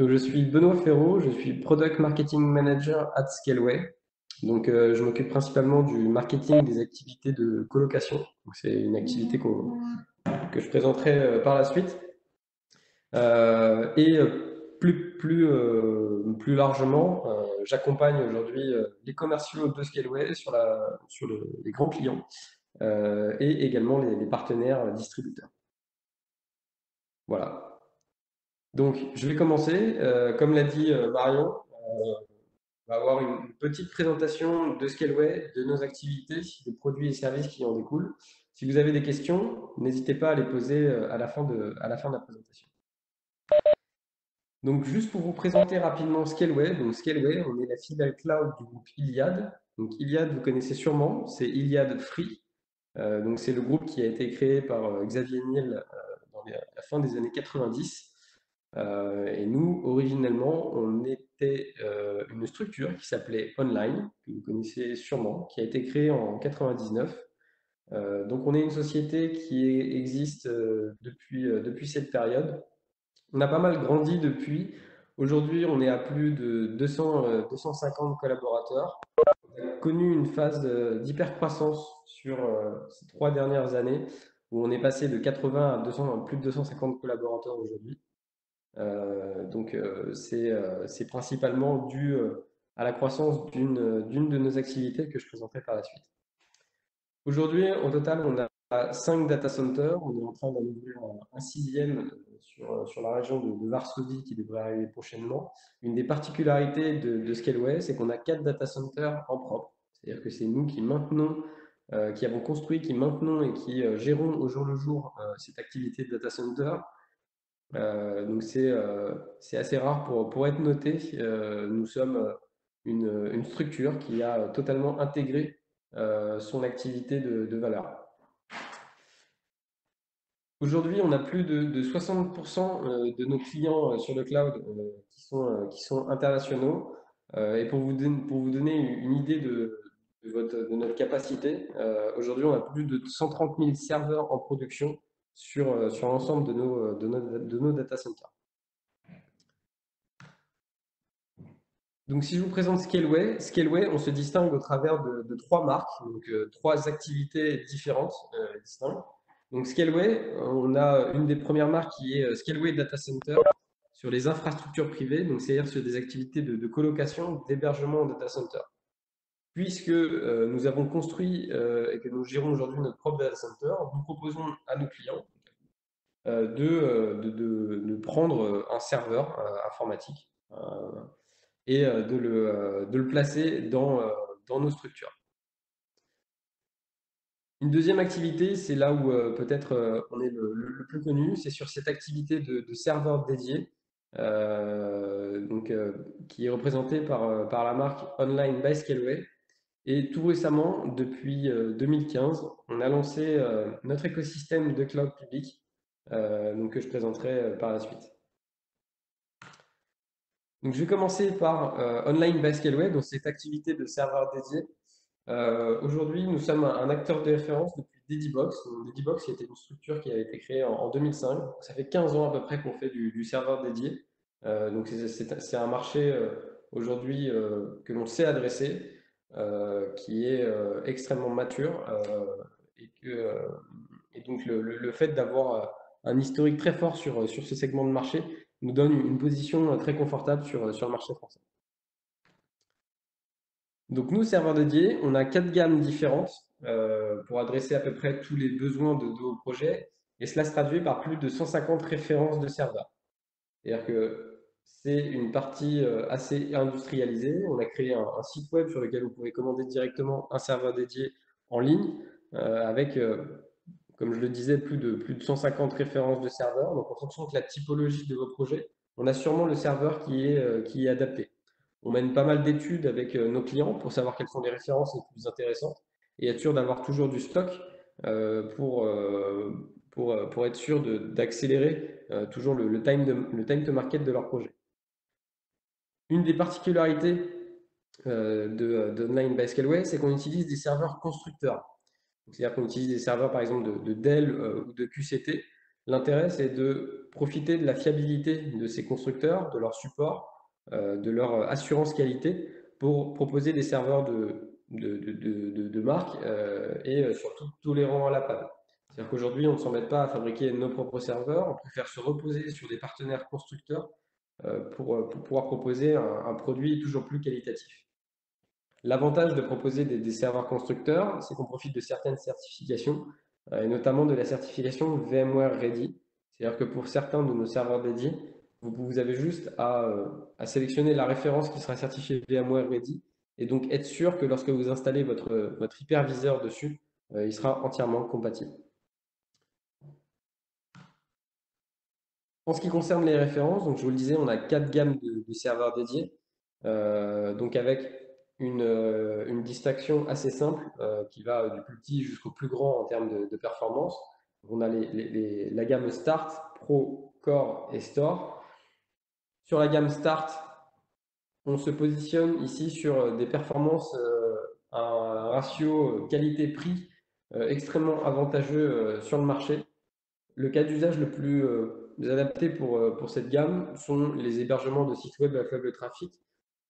Donc, je suis Benoît Ferraud, je suis Product Marketing Manager at Scaleway. Donc, je m'occupe principalement du marketing des activités de colocation. Donc, c'est une activité que je présenterai par la suite. Plus largement, j'accompagne aujourd'hui les commerciaux de Scaleway sur les grands clients et également les partenaires distributeurs. Voilà. Donc, je vais commencer. Comme l'a dit Marion, on va avoir une petite présentation de Scaleway, de nos activités, des produits et services qui en découlent. Si vous avez des questions, n'hésitez pas à les poser à la fin de la présentation. Donc, juste pour vous présenter rapidement Scaleway. Donc, Scaleway, on est la filiale cloud du groupe Iliad. Donc, Iliad, vous connaissez sûrement, c'est Iliad Free. Donc, c'est le groupe qui a été créé par Xavier Niel dans la fin des années 90. Et nous, originellement, on était une structure qui s'appelait Online, que vous connaissez sûrement, qui a été créée en 99. Donc, on est une société qui existe depuis cette période. On a pas mal grandi depuis. Aujourd'hui, on est à plus de 250 collaborateurs. On a connu une phase d'hypercroissance sur ces 3 dernières années, où on est passé de 80 à 200, plus de 250 collaborateurs aujourd'hui. C'est principalement dû à la croissance d'une de nos activités que je présenterai par la suite. Aujourd'hui, au total, on a 5 data centers. On est en train d'en ouvrir un sixième sur la région de Varsovie qui devrait arriver prochainement. Une des particularités de Scaleway, c'est qu'on a 4 data centers en propre. C'est-à-dire que c'est nous qui maintenons, qui avons construit, qui maintenons et qui gérons au jour le jour cette activité de data center. Donc c'est assez rare pour être noté. Nous sommes une structure qui a totalement intégré son activité de valeur. Aujourd'hui, on a plus de 60% de nos clients sur le cloud qui sont internationaux. Et pour vous donner une idée de notre capacité, aujourd'hui, on a plus de 130 000 serveurs en production sur l'ensemble de nos data centers. Donc, si je vous présente Scaleway, on se distingue au travers de trois marques, donc trois activités différentes, distinctes. Donc, Scaleway, on a une des premières marques qui est Scaleway Data Center sur les infrastructures privées, donc c'est-à-dire sur des activités de colocation, d'hébergement en data center. Puisque nous avons construit et que nous gérons aujourd'hui notre propre data center, nous proposons à nos clients de prendre un serveur informatique et de le placer dans nos structures. Une deuxième activité, c'est là où peut-être on est le plus connu, c'est sur cette activité de serveur dédié, qui est représentée par la marque Online by Scaleway. Et tout récemment, depuis 2015, on a lancé notre écosystème de cloud public, que je présenterai par la suite. Donc, je vais commencer par Online by Scaleway, donc cette activité de serveur dédié. Aujourd'hui, nous sommes un acteur de référence depuis Dedibox. Dedibox, qui était une structure qui a été créée en 2005. Ça fait 15 ans à peu près qu'on fait du serveur dédié. Donc, c'est un marché aujourd'hui que l'on sait adresser, qui est extrêmement mature. Et donc, le fait d'avoir un historique très fort sur ce segment de marché nous donne une position très confortable sur le marché français. Donc nous, serveurs dédiés, on a 4 gammes différentes pour adresser à peu près tous les besoins de vos projets, et cela se traduit par plus de 150 références de serveurs. C'est-à-dire que c'est une partie assez industrialisée. On a créé un site web sur lequel vous pouvez commander directement un serveur dédié en ligne avec, comme je le disais, plus de 150 références de serveurs. Donc en fonction de la typologie de vos projets, on a sûrement le serveur qui est adapté. On mène pas mal d'études avec nos clients pour savoir quelles sont les références les plus intéressantes et être sûr d'avoir toujours du stock pour être sûr d'accélérer toujours le time to market de leur projet. Une des particularités d'Online by Scaleway, c'est qu'on utilise des serveurs constructeurs. C'est-à-dire qu'on utilise des serveurs par exemple de Dell ou de QCT. L'intérêt, c'est de profiter de la fiabilité de ces constructeurs, de leur support, de leur assurance qualité pour proposer des serveurs de marque et surtout tolérants à la panne. C'est-à-dire qu'aujourd'hui, on ne s'embête pas à fabriquer nos propres serveurs, on préfère se reposer sur des partenaires constructeurs pour pouvoir proposer un produit toujours plus qualitatif. L'avantage de proposer des serveurs constructeurs, c'est qu'on profite de certaines certifications, et notamment de la certification VMware Ready. C'est-à-dire que pour certains de nos serveurs dédiés, vous avez juste à sélectionner la référence qui sera certifiée VMware Ready, et donc être sûr que lorsque vous installez votre hyperviseur dessus, il sera entièrement compatible. En ce qui concerne les références, donc je vous le disais, on a 4 gammes de serveurs dédiés, donc avec une distinction assez simple qui va du plus petit jusqu'au plus grand en termes de performance. On a la gamme Start, Pro, Core et Store. Sur la gamme Start, on se positionne ici sur des performances, un ratio qualité-prix extrêmement avantageux sur le marché. Le cas d'usage le plus adapté pour cette gamme sont les hébergements de sites web à faible trafic.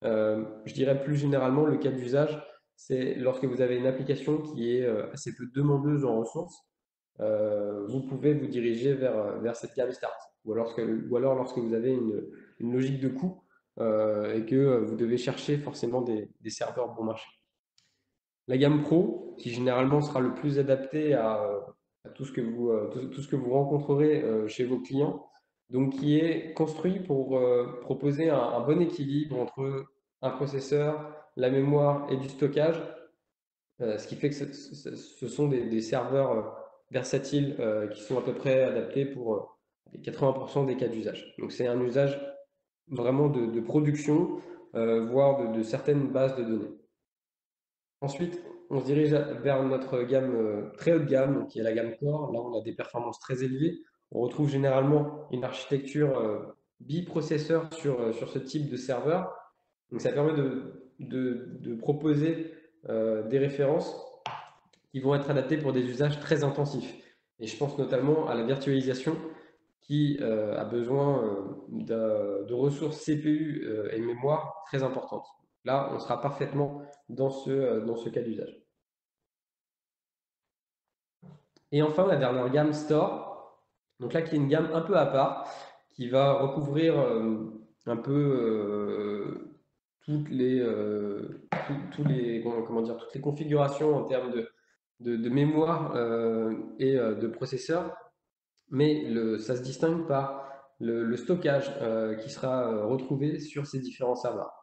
Je dirais plus généralement, le cas d'usage, c'est lorsque vous avez une application qui est assez peu demandeuse en ressources, vous pouvez vous diriger vers cette gamme Start. Ou alors lorsque vous avez une logique de coût et que vous devez chercher forcément des serveurs bon marché. La gamme Pro, qui généralement sera le plus adapté à tout ce que tout ce que vous rencontrerez chez vos clients, donc qui est construit pour proposer un bon équilibre entre un processeur, la mémoire et du stockage, ce qui fait que ce sont des serveurs versatiles qui sont à peu près adaptés pour 80% des cas d'usage. Donc c'est un usage vraiment de production, voire de certaines bases de données. Ensuite, on se dirige vers notre gamme très haut de gamme, donc qui est la gamme Core. Là, on a des performances très élevées. On retrouve généralement une architecture biprocesseur sur ce type de serveur. Donc, ça permet de proposer des références qui vont être adaptées pour des usages très intensifs. Et je pense notamment à la virtualisation qui a besoin de ressources CPU et mémoire très importantes. Là, on sera parfaitement dans ce cas d'usage. Et enfin, la dernière gamme Store, donc là qui est une gamme un peu à part, qui va recouvrir un peu comment dire, toutes les configurations en termes de mémoire et de processeur, mais ça se distingue par le stockage qui sera retrouvé sur ces différents serveurs.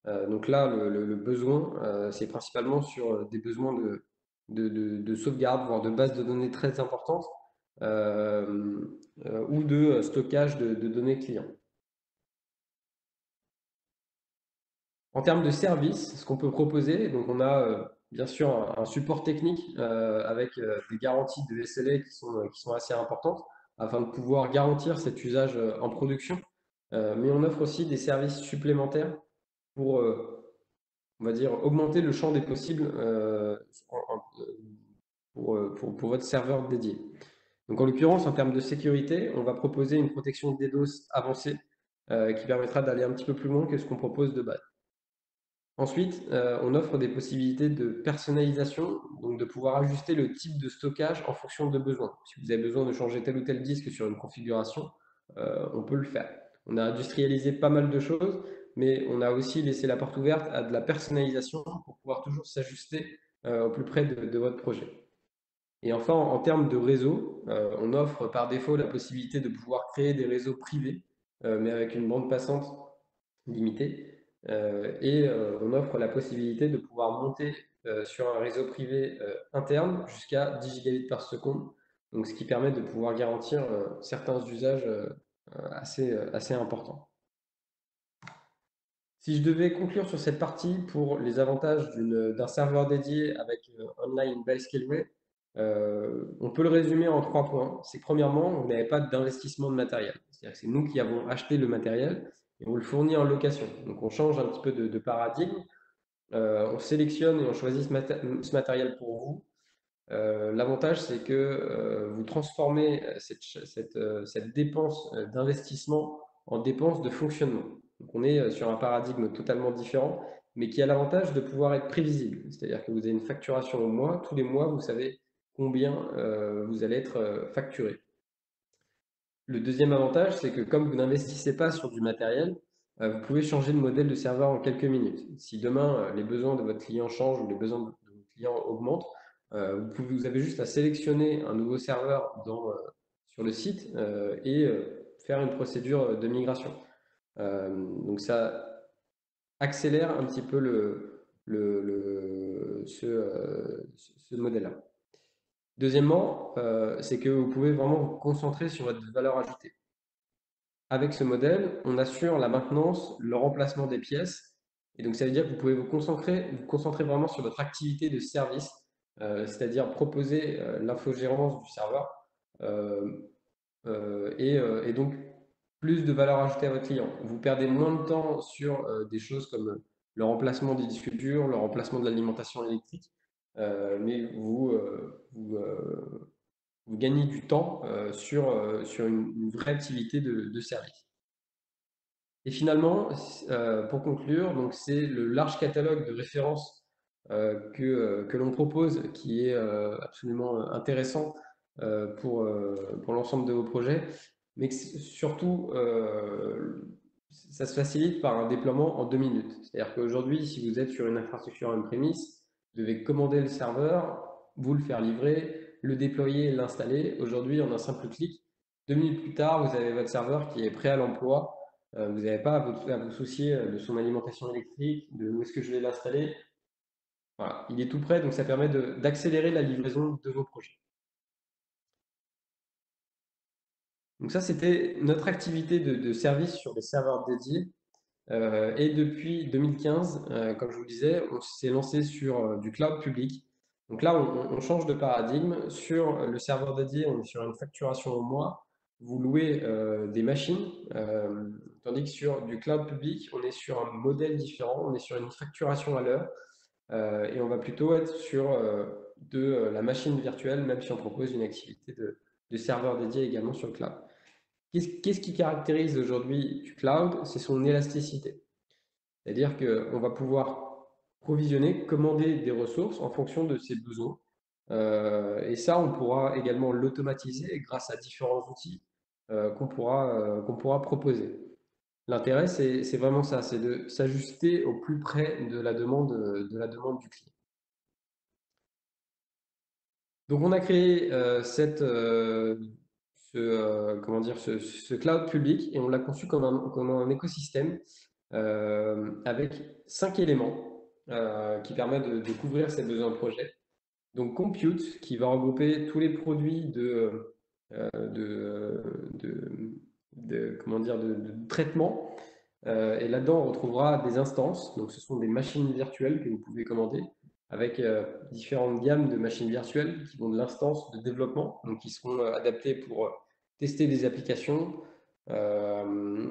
Donc là, le besoin, c'est principalement sur des besoins de sauvegarde, voire de base de données très importantes, euh, ou de stockage de données clients. En termes de services, ce qu'on peut proposer, donc on a bien sûr un support technique avec des garanties de SLA qui sont assez importantes afin de pouvoir garantir cet usage en production. Mais on offre aussi des services supplémentaires pour on va dire, augmenter le champ des possibles pour votre serveur dédié. Donc en l'occurrence, en termes de sécurité, on va proposer une protection DDoS avancée qui permettra d'aller un petit peu plus loin que ce qu'on propose de base. Ensuite, on offre des possibilités de personnalisation, donc de pouvoir ajuster le type de stockage en fonction de besoins. Si vous avez besoin de changer tel ou tel disque sur une configuration, on peut le faire. On a industrialisé pas mal de choses, mais on a aussi laissé la porte ouverte à de la personnalisation pour pouvoir toujours s'ajuster au plus près de votre projet. Et enfin, en termes de réseau, on offre par défaut la possibilité de pouvoir créer des réseaux privés, mais avec une bande passante limitée. Et on offre la possibilité de pouvoir monter sur un réseau privé interne jusqu'à 10 gigabits par seconde, donc ce qui permet de pouvoir garantir certains usages assez importants. Si je devais conclure sur cette partie pour les avantages d'un serveur dédié avec Online by Scaleway, on peut le résumer en 3 points. C'est que premièrement, vous n'avez pas d'investissement de matériel. C'est-à-dire que c'est nous qui avons acheté le matériel et on le fournit en location. Donc on change un petit peu de paradigme. On sélectionne et on choisit ce matériel pour vous. L'avantage, c'est que vous transformez cette dépense d'investissement en dépense de fonctionnement. Donc, on est sur un paradigme totalement différent, mais qui a l'avantage de pouvoir être prévisible. C'est-à-dire que vous avez une facturation au mois, tous les mois, vous savez combien vous allez être facturé. Le deuxième avantage, c'est que comme vous n'investissez pas sur du matériel, vous pouvez changer de modèle de serveur en quelques minutes. Si demain les besoins de votre client changent ou les besoins de votre client augmentent, vous avez juste à sélectionner un nouveau serveur sur le site et faire une procédure de migration. Donc ça accélère un petit peu ce modèle-là. Deuxièmement, c'est que vous pouvez vraiment vous concentrer sur votre valeur ajoutée. Avec ce modèle, on assure la maintenance, le remplacement des pièces. Et donc, ça veut dire que vous pouvez vous concentrer vraiment sur votre activité de service, c'est-à-dire proposer l'infogérance du serveur euh, et donc plus de valeur ajoutée à votre client. Vous perdez moins de temps sur des choses comme le remplacement des disques durs, le remplacement de l'alimentation électrique, mais vous gagnez du temps sur une vraie activité de service. Et finalement, pour conclure, donc c'est le large catalogue de références que l'on propose qui est absolument intéressant pour l'ensemble de vos projets, mais surtout, ça se facilite par un déploiement en 2 minutes. C'est-à-dire qu'aujourd'hui, si vous êtes sur une infrastructure on-premise, vous devez commander le serveur, vous le faire livrer, le déployer et l'installer. Aujourd'hui, en un simple clic, 2 minutes plus tard, vous avez votre serveur qui est prêt à l'emploi. Vous n'avez pas à vous soucier de son alimentation électrique, de où est-ce que je vais l'installer. Voilà, il est tout prêt, donc ça permet d'accélérer la livraison de vos projets. Donc ça, c'était notre activité de service sur les serveurs dédiés. Et depuis 2015, comme je vous le disais, on s'est lancé sur du cloud public. Donc là, on change de paradigme. Sur le serveur dédié, on est sur une facturation au mois. Vous louez des machines, tandis que sur du cloud public, on est sur un modèle différent. On est sur une facturation à l'heure et on va plutôt être sur de la machine virtuelle, même si on propose une activité de serveur dédié également sur le cloud. Qu'est-ce qui caractérise aujourd'hui du cloud? C'est son élasticité. C'est-à-dire qu'on va pouvoir provisionner, commander des ressources en fonction de ses besoins. Et ça, on pourra également l'automatiser grâce à différents outils qu'on pourra proposer. L'intérêt, c'est vraiment ça, c'est de s'ajuster au plus près de la demande du client. Donc, on a créé comment dire, ce cloud public et on l'a conçu comme un écosystème avec 5 éléments qui permettent de couvrir ces besoins de projet. Donc Compute, qui va regrouper tous les produits comment dire, de traitement. Et là-dedans, on retrouvera des instances. Donc ce sont des machines virtuelles que vous pouvez commander avec différentes gammes de machines virtuelles qui vont de l'instance de développement, donc qui seront adaptées pour tester des applications,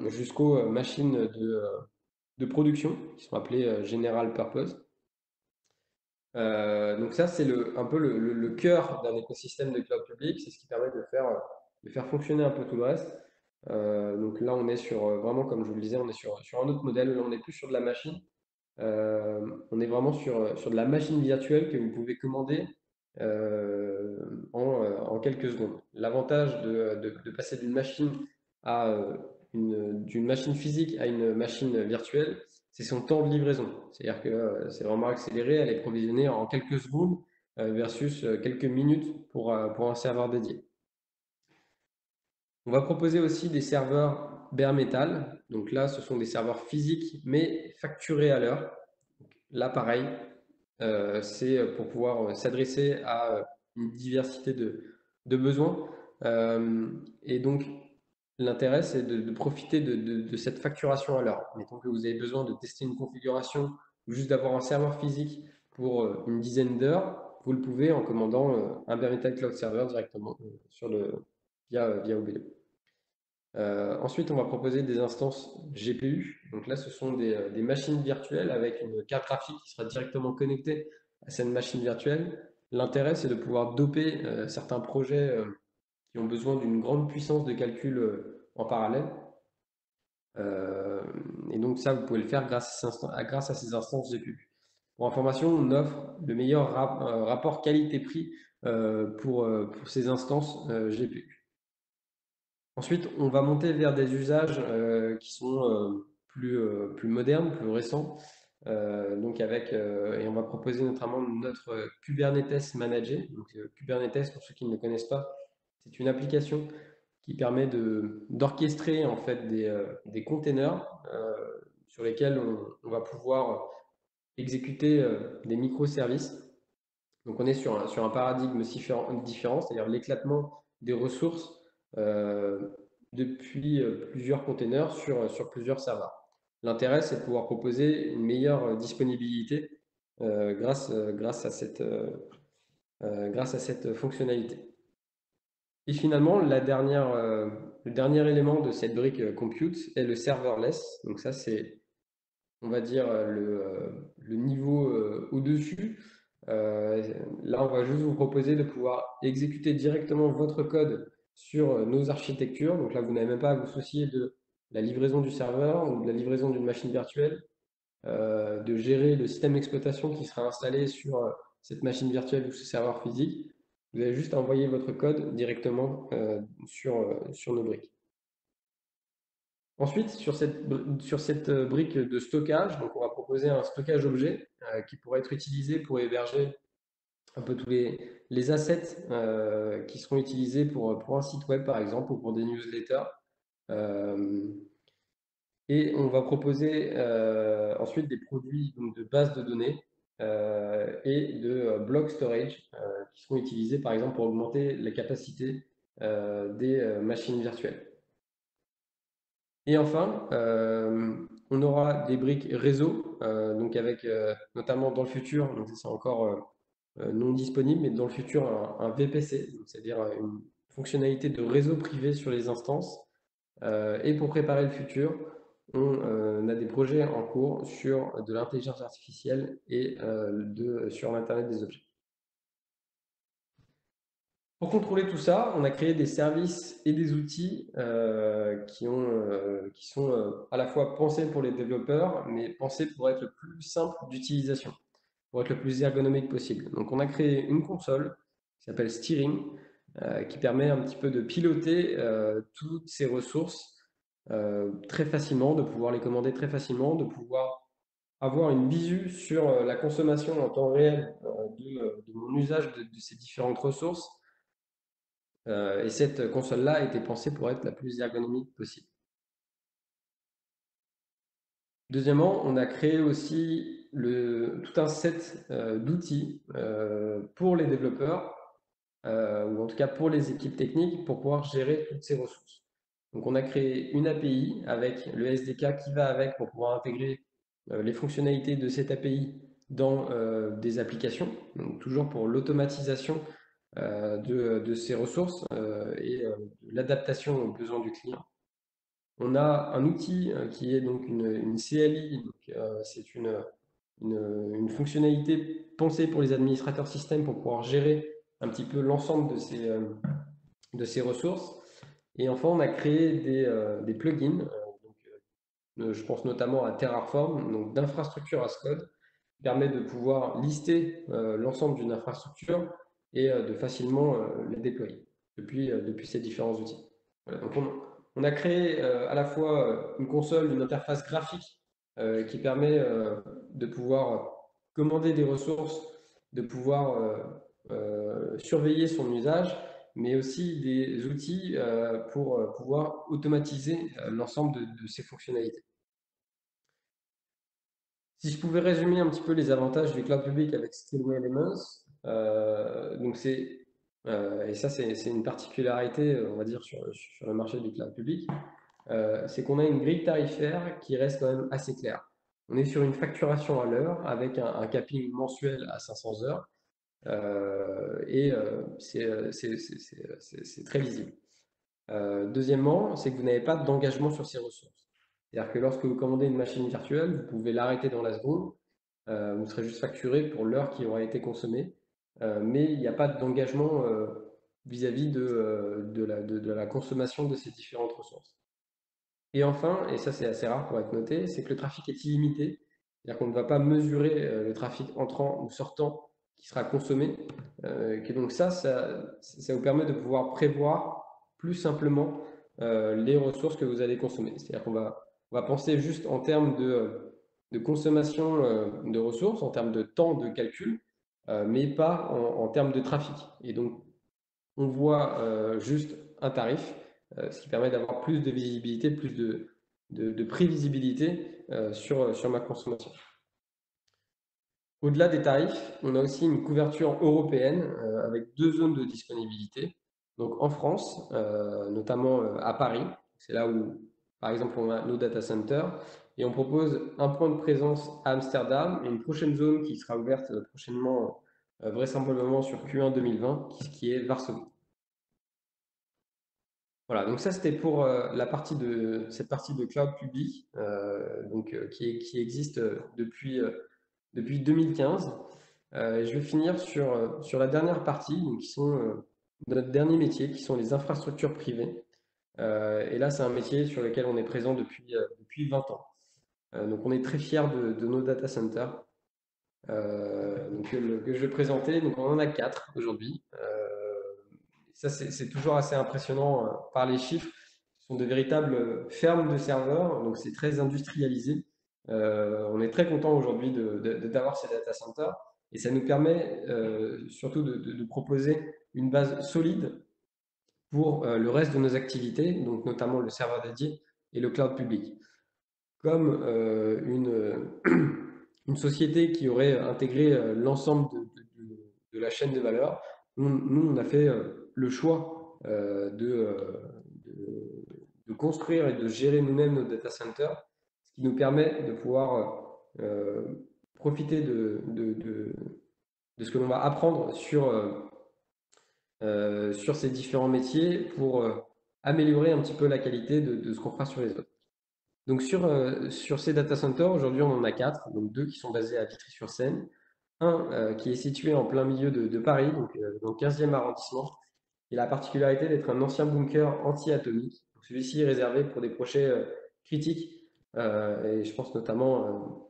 jusqu'aux machines de production, qui sont appelées General Purpose. Donc ça, c'est un peu le cœur d'un écosystème de cloud public. C'est ce qui permet de faire fonctionner un peu tout le reste. Donc là, on est sur, vraiment, comme je vous le disais, on est sur un autre modèle. Là, on n'est plus sur de la machine. On est vraiment sur de la machine virtuelle que vous pouvez commander en quelques secondes. L'avantage de passer d'une machine physique à une machine virtuelle, c'est son temps de livraison. C'est-à-dire que c'est vraiment accéléré, elle est provisionnée en quelques secondes versus quelques minutes pour un serveur dédié. On va proposer aussi des serveurs bare metal. Donc là, ce sont des serveurs physiques mais facturés à l'heure. Là, pareil, c'est pour pouvoir s'adresser à une diversité de besoins. Et donc, l'intérêt, c'est de profiter de cette facturation à l'heure. Mettons que vous avez besoin de tester une configuration ou juste d'avoir un serveur physique pour une dizaine d'heures, vous le pouvez en commandant un bare metal cloud server directement via OBD. Ensuite, on va proposer des instances GPU. Donc là, ce sont des machines virtuelles avec une carte graphique qui sera directement connectée à cette machine virtuelle. L'intérêt, c'est de pouvoir doper certains projets qui ont besoin d'une grande puissance de calcul en parallèle. Euh, et donc ça, vous pouvez le faire grâce à ces instances GPU. Pour information, on offre le meilleur rapport qualité-prix pour ces instances GPU. Ensuite, on va monter vers des usages qui sont plus modernes, plus récents. Et on va proposer notamment notre Kubernetes Manager. Donc, Kubernetes, pour ceux qui ne le connaissent pas, c'est une application qui permet d'orchestrer en fait des containers sur lesquels on va pouvoir exécuter des microservices. Donc on est sur un paradigme différent, c'est-à-dire l'éclatement des ressources euh, depuis plusieurs containers sur plusieurs serveurs. L'intérêt, c'est de pouvoir proposer une meilleure disponibilité grâce à cette fonctionnalité. Et finalement, le dernier élément de cette brique compute est le serverless. Donc ça, c'est, on va dire, le niveau au-dessus. Là, on va juste vous proposer de pouvoir exécuter directement votre code sur nos architectures. Donc là, vous n'avez même pas à vous soucier de la livraison du serveur ou de la livraison d'une machine virtuelle, de gérer le système d'exploitation qui sera installé sur cette machine virtuelle ou ce serveur physique. Vous avez juste à envoyer votre code directement sur nos briques. Ensuite, sur cette brique de stockage, donc on va proposer un stockage objet qui pourra être utilisé pour héberger un peu tous les assets qui seront utilisés pour un site web, par exemple, ou pour des newsletters. Euh, et on va proposer ensuite des produits donc, de base de données et de block storage qui seront utilisés, par exemple, pour augmenter la capacité des machines virtuelles. Et enfin, on aura des briques réseau, donc avec notamment dans le futur, donc ça, c'est encore non disponible, mais dans le futur un VPC, c'est-à-dire une fonctionnalité de réseau privé sur les instances. Et pour préparer le futur, on a des projets en cours sur de l'intelligence artificielle et sur l'Internet des objets. Pour contrôler tout ça, on a créé des services et des outils qui sont à la fois pensés pour les développeurs, mais pensés pour être le plus simple d'utilisation, pour être le plus ergonomique possible. Donc on a créé une console qui s'appelle Steering, qui permet un petit peu de piloter toutes ces ressources très facilement, de pouvoir les commander très facilement, de pouvoir avoir une visu sur la consommation en temps réel de mon usage de ces différentes ressources. Et cette console-là a été pensée pour être la plus ergonomique possible. Deuxièmement, on a créé aussi tout un set d'outils pour les développeurs, ou en tout cas pour les équipes techniques, pour pouvoir gérer toutes ces ressources. Donc on a créé une API avec le SDK qui va avec pour pouvoir intégrer les fonctionnalités de cette API dans des applications, donc toujours pour l'automatisation de ces ressources et de l'adaptation aux besoins du client. On a un outil qui est donc une CLI, c'est une fonctionnalité pensée pour les administrateurs système pour pouvoir gérer un petit peu l'ensemble de ces ressources. Et enfin, on a créé des plugins, je pense notamment à Terraform, donc d'infrastructure as code, qui permet de pouvoir lister l'ensemble d'une infrastructure et de facilement la déployer depuis ces différents outils. Voilà, donc on a créé à la fois une console, une interface graphique qui permet de pouvoir commander des ressources, de pouvoir surveiller son usage, mais aussi des outils pour pouvoir automatiser l'ensemble de ces fonctionnalités. Si je pouvais résumer un petit peu les avantages du cloud public avec Scaleway Elements, donc et ça c'est une particularité, on va dire, sur le marché du cloud public, c'est qu'on a une grille tarifaire qui reste quand même assez claire. On est sur une facturation à l'heure avec un capping mensuel à 500 heures et c'est très lisible. Deuxièmement, c'est que vous n'avez pas d'engagement sur ces ressources. C'est-à-dire que lorsque vous commandez une machine virtuelle, vous pouvez l'arrêter dans la seconde, vous serez juste facturé pour l'heure qui aura été consommée mais il n'y a pas d'engagement vis-à-vis de la consommation de ces différentes ressources. Et enfin, et ça c'est assez rare pour être noté, c'est que le trafic est illimité, c'est-à-dire qu'on ne va pas mesurer le trafic entrant ou sortant qui sera consommé. Et donc ça vous permet de pouvoir prévoir plus simplement les ressources que vous allez consommer. C'est-à-dire on va penser juste en termes de consommation de ressources, en termes de temps de calcul, mais pas en termes de trafic. Et donc on voit juste un tarif, ce qui permet d'avoir plus de visibilité, plus de prévisibilité sur ma consommation. Au-delà des tarifs, on a aussi une couverture européenne avec 2 zones de disponibilité. Donc en France, notamment à Paris, c'est là où, par exemple, on a nos data centers, et on propose un point de présence à Amsterdam et une prochaine zone qui sera ouverte prochainement, vraisemblablement sur Q1 2020, qui est Varsovie. Voilà, donc ça c'était pour cette partie de cloud public qui existe depuis 2015. Je vais finir sur la dernière partie, donc, qui sont notre dernier métier, qui sont les infrastructures privées. Et là, c'est un métier sur lequel on est présent depuis 20 ans. Donc on est très fiers de nos data centers que je vais présenter. Donc on en a 4 aujourd'hui. Ça, c'est toujours assez impressionnant par les chiffres. Ce sont de véritables fermes de serveurs, donc c'est très industrialisé. On est très content aujourd'hui d'avoir ces data centers et ça nous permet surtout de proposer une base solide pour le reste de nos activités, donc notamment le serveur dédié et le cloud public. Comme une société qui aurait intégré l'ensemble de la chaîne de valeur, nous, on a fait le choix de construire et de gérer nous-mêmes nos data centers, ce qui nous permet de pouvoir profiter de ce que l'on va apprendre sur ces différents métiers pour améliorer un petit peu la qualité de ce qu'on fera sur les autres. Donc sur ces data centers, aujourd'hui on en a 4, donc 2 qui sont basés à Vitry-sur-Seine, un qui est situé en plein milieu de Paris, donc dans le 15e arrondissement. Il a la particularité d'être un ancien bunker anti-atomique. Celui-ci est réservé pour des projets critiques, et je pense notamment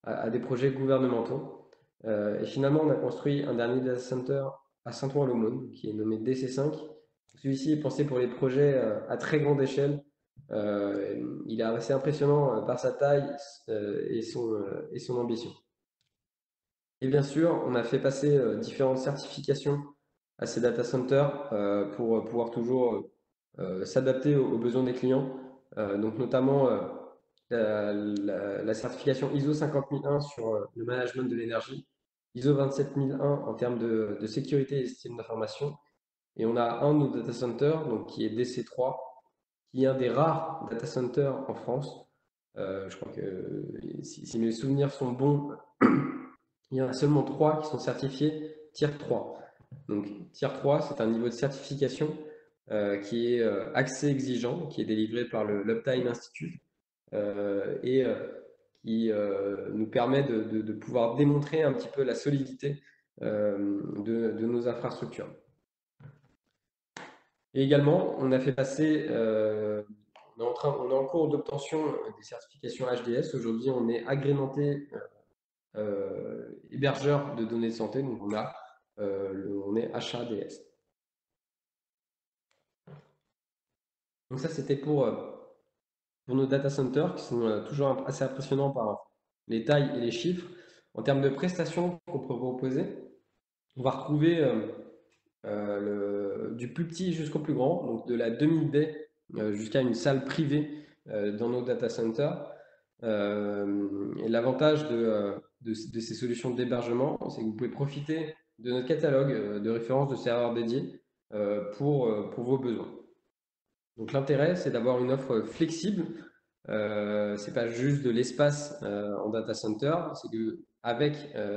à des projets gouvernementaux. Et finalement, on a construit un dernier data center à Saint-Ouen-l'Aumône, qui est nommé DC5. Celui-ci est pensé pour les projets à très grande échelle. Il est assez impressionnant par sa taille et son ambition. Et bien sûr, on a fait passer différentes certifications à ces data centers pour pouvoir toujours s'adapter aux besoins des clients. Donc notamment la certification ISO 50001 sur le management de l'énergie, ISO 27001 en termes de sécurité et système d'information. Et on a un de nos data centers donc, qui est DC3, qui est un des rares data centers en France. Je crois que si mes souvenirs sont bons, il y en a seulement 3 qui sont certifiés Tier 3. Donc Tier 3, c'est un niveau de certification qui est assez exigeant, qui est délivré par l'Uptime Institute et qui nous permet de pouvoir démontrer un petit peu la solidité de nos infrastructures. Et également, on a fait passer, on est en cours d'obtention des certifications HDS. Aujourd'hui, on est agrémenté hébergeur de données de santé, donc on est HADS. Donc ça, c'était pour nos data centers qui sont toujours assez impressionnants par les tailles et les chiffres. En termes de prestations qu'on peut proposer, on va retrouver du plus petit jusqu'au plus grand, donc de la demi-baie jusqu'à une salle privée dans nos data centers. Et l'avantage de ces solutions d'hébergement, c'est que vous pouvez profiter de notre catalogue de références de serveurs dédiés pour vos besoins. Donc l'intérêt, c'est d'avoir une offre flexible. C'est pas juste de l'espace en data center, c'est que avec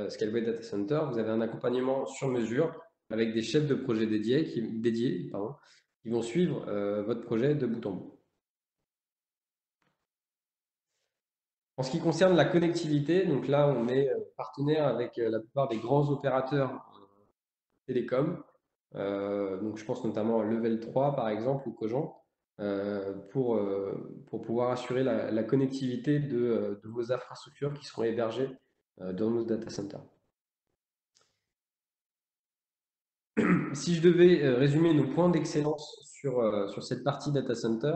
Scaleway Data Center, vous avez un accompagnement sur mesure avec des chefs de projet dédiés qui vont suivre votre projet de bout en bout. En ce qui concerne la connectivité, donc là, on est partenaire avec la plupart des grands opérateurs télécoms. Donc je pense notamment à Level 3 par exemple ou Cogent pour pouvoir assurer la connectivité de vos infrastructures qui seront hébergées dans nos data centers. Si je devais résumer nos points d'excellence sur cette partie data center,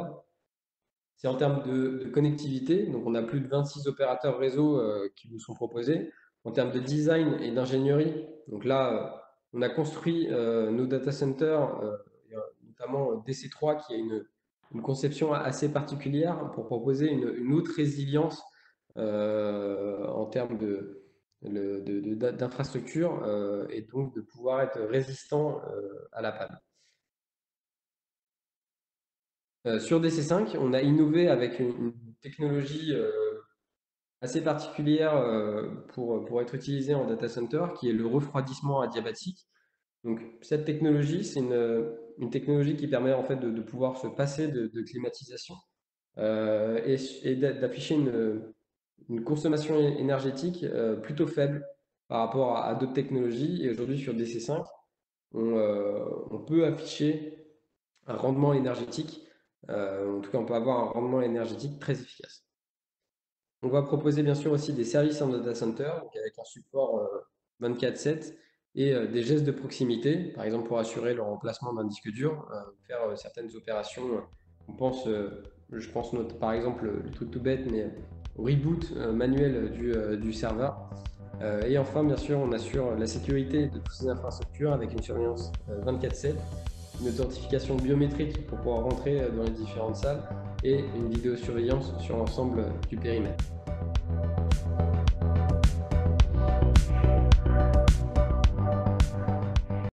c'est en termes de connectivité. Donc, on a plus de 26 opérateurs réseau qui nous sont proposés. En termes de design et d'ingénierie, donc là, on a construit nos data centers, notamment DC3, qui a une conception assez particulière pour proposer une haute résilience en termes d'infrastructure et donc de pouvoir être résistant à la panne. Sur DC5, on a innové avec une technologie assez particulière pour être utilisée en data center, qui est le refroidissement adiabatique. Donc, cette technologie, c'est une technologie qui permet en fait de pouvoir se passer de climatisation et d'afficher une consommation énergétique plutôt faible par rapport à d'autres technologies. Et aujourd'hui, sur DC5, on peut afficher un rendement énergétique, en tout cas, on peut avoir un rendement énergétique très efficace. On va proposer bien sûr aussi des services en data center, donc avec un support 24/7 et des gestes de proximité, par exemple pour assurer le remplacement d'un disque dur, faire certaines opérations. Je pense par exemple, le truc tout bête, mais au reboot manuel du serveur. Et enfin, bien sûr, on assure la sécurité de toutes ces infrastructures avec une surveillance 24/7, une authentification biométrique pour pouvoir rentrer dans les différentes salles et une vidéosurveillance sur l'ensemble du périmètre.